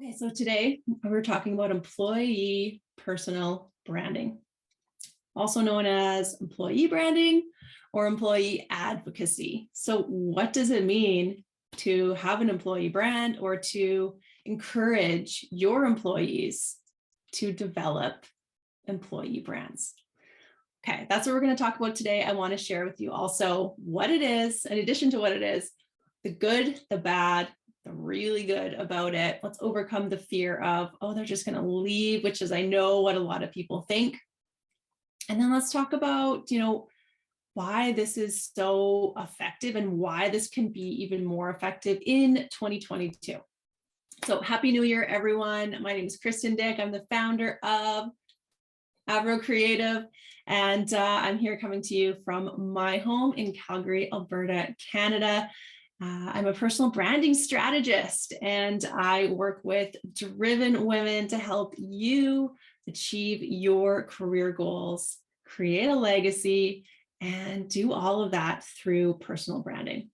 Okay, so today we're talking about employee personal branding, also known as employee branding or employee advocacy. So what does it mean to have an employee brand or to encourage your employees to develop employee brands? Okay, that's what we're going to talk about today. I want to share with you also what it is, in addition to what it is, the good, the bad, the really good about it. Let's overcome the fear of, oh, they're just going to leave, which is, I know, what a lot of people think. And then let's talk about, why this is so effective and why this can be even more effective in 2022. So happy New Year, everyone. My name is Kristen Dyck. I'm the founder of Creative, and I'm here coming to you from my home in Calgary, Alberta, Canada. I'm a personal branding strategist, and I work with driven women to help you achieve your career goals, create a legacy, and do all of that through personal branding.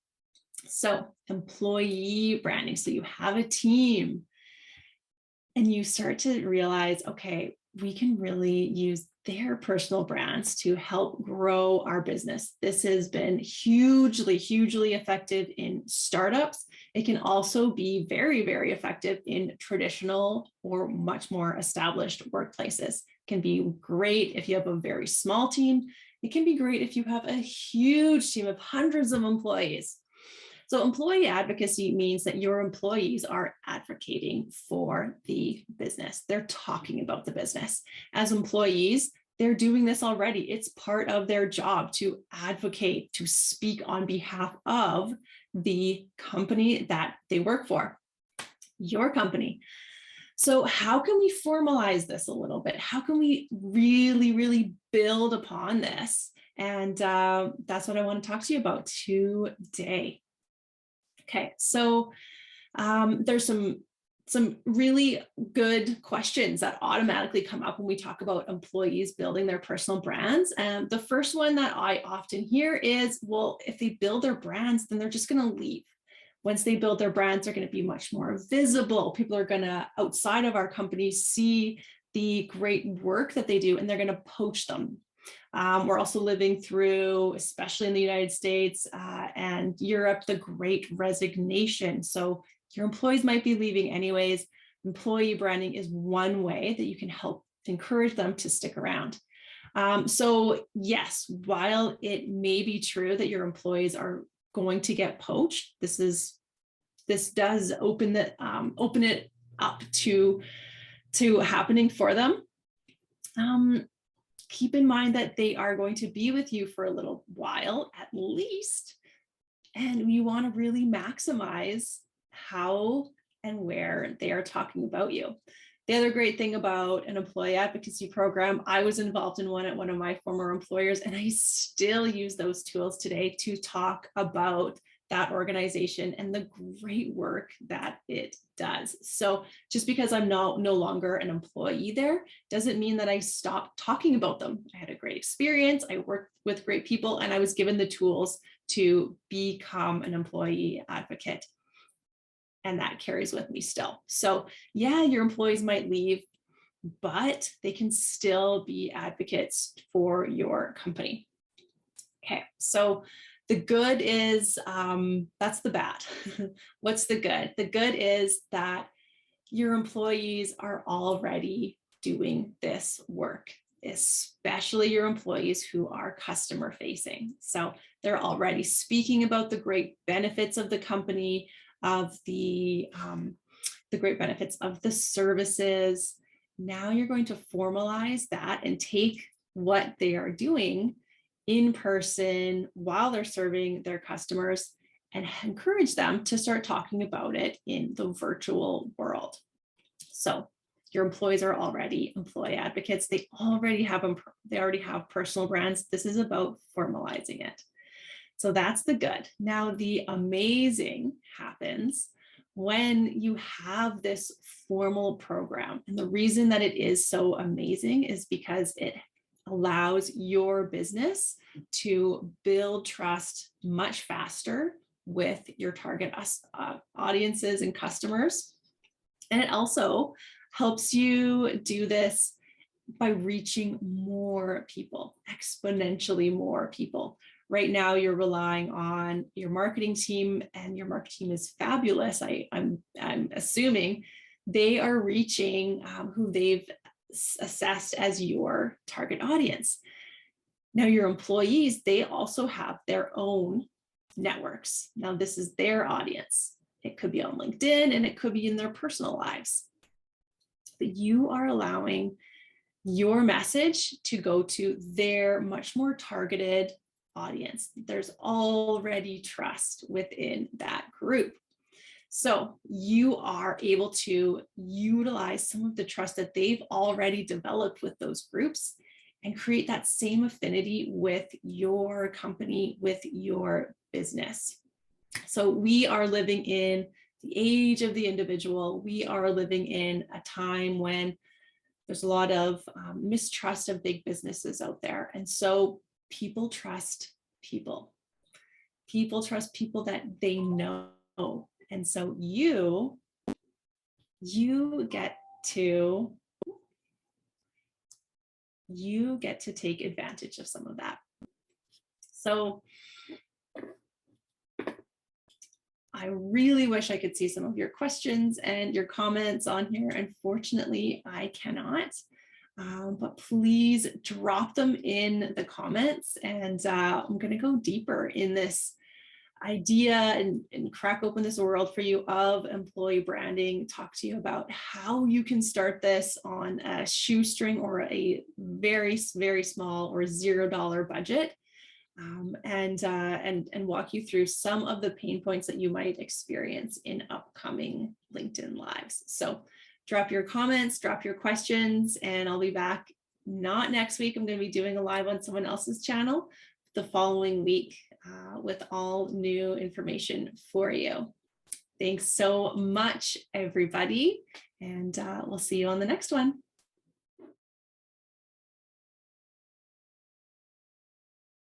So employee branding. So you have a team and you start to realize, okay, we can really use their personal brands to help grow our business. This has been hugely, hugely effective in startups. It can also be very, very effective in traditional or much more established workplaces. It can be great if you have a very small team. It can be great if you have a huge team of hundreds of employees. So employee advocacy means that your employees are advocating for the business. They're talking about the business. As employees, they're doing this already. It's part of their job to advocate, to speak on behalf of the company that they work for, your company. So how can we formalize this a little bit? How can we really, really build upon this? And that's what I want to talk to you about today. Okay, so there's some really good questions that automatically come up when we talk about employees building their personal brands. And the first one that I often hear is, well, if they build their brands, then they're just going to leave. Once they build their brands, they're going to be much more visible. People are going to, outside of our company, see the great work that they do, and they're going to poach them. We're also living through, especially in the United States and Europe, the Great Resignation. So your employees might be leaving anyways. Employee branding is one way that you can help encourage them to stick around. So yes, while it may be true that your employees are going to get poached, this does open it up to happening for them. Keep in mind that they are going to be with you for a little while at least, and you want to really maximize how and where they are talking about you. The other great thing about an employee advocacy program, I was involved in one at one of my former employers, and I still use those tools today to talk about that organization and the great work that it does. So just because I'm no longer an employee there doesn't mean that I stopped talking about them. I had a great experience. I worked with great people, and I was given the tools to become an employee advocate. And that carries with me still. So yeah, your employees might leave, but they can still be advocates for your company. Okay, so the good is, that's the bad. What's the good? The good is that your employees are already doing this work, especially your employees who are customer facing. So they're already speaking about the great benefits of the company, of the great benefits of the services. Now you're going to formalize that and take what they are doing in person while they're serving their customers and encourage them to start talking about it in the virtual world. So your employees are already employee advocates. They already have personal brands. This is about formalizing it. So that's the good. Now the amazing happens when you have this formal program. And the reason that it is so amazing is because it allows your business to build trust much faster with your target audiences and customers. And it also helps you do this by reaching more people, exponentially more people. Right now, you're relying on your marketing team, and your marketing team is fabulous. I'm assuming they are reaching who they've assessed as your target audience. Now, your employees, they also have their own networks. Now, this is their audience. It could be on LinkedIn and it could be in their personal lives. But you are allowing your message to go to their much more targeted audience. There's already trust within that group. So you are able to utilize some of the trust that they've already developed with those groups and create that same affinity with your company, with your business. So we are living in the age of the individual. We are living in a time when there's a lot of mistrust of big businesses out there. And so people trust people. People trust people that they know. And so you get to take advantage of some of that. So I really wish I could see some of your questions and your comments on here. Unfortunately, I cannot, but please drop them in the comments, and I'm going to go deeper in this idea and crack open this world for you of employee branding, talk to you about how you can start this on a shoestring or a very, very small or $0 budget. And walk you through some of the pain points that you might experience in upcoming LinkedIn Lives. So drop your comments, drop your questions, and I'll be back not next week. I'm going to be doing a live on someone else's channel the following week with all new information for you. Thanks so much, everybody, and we'll see you on the next one.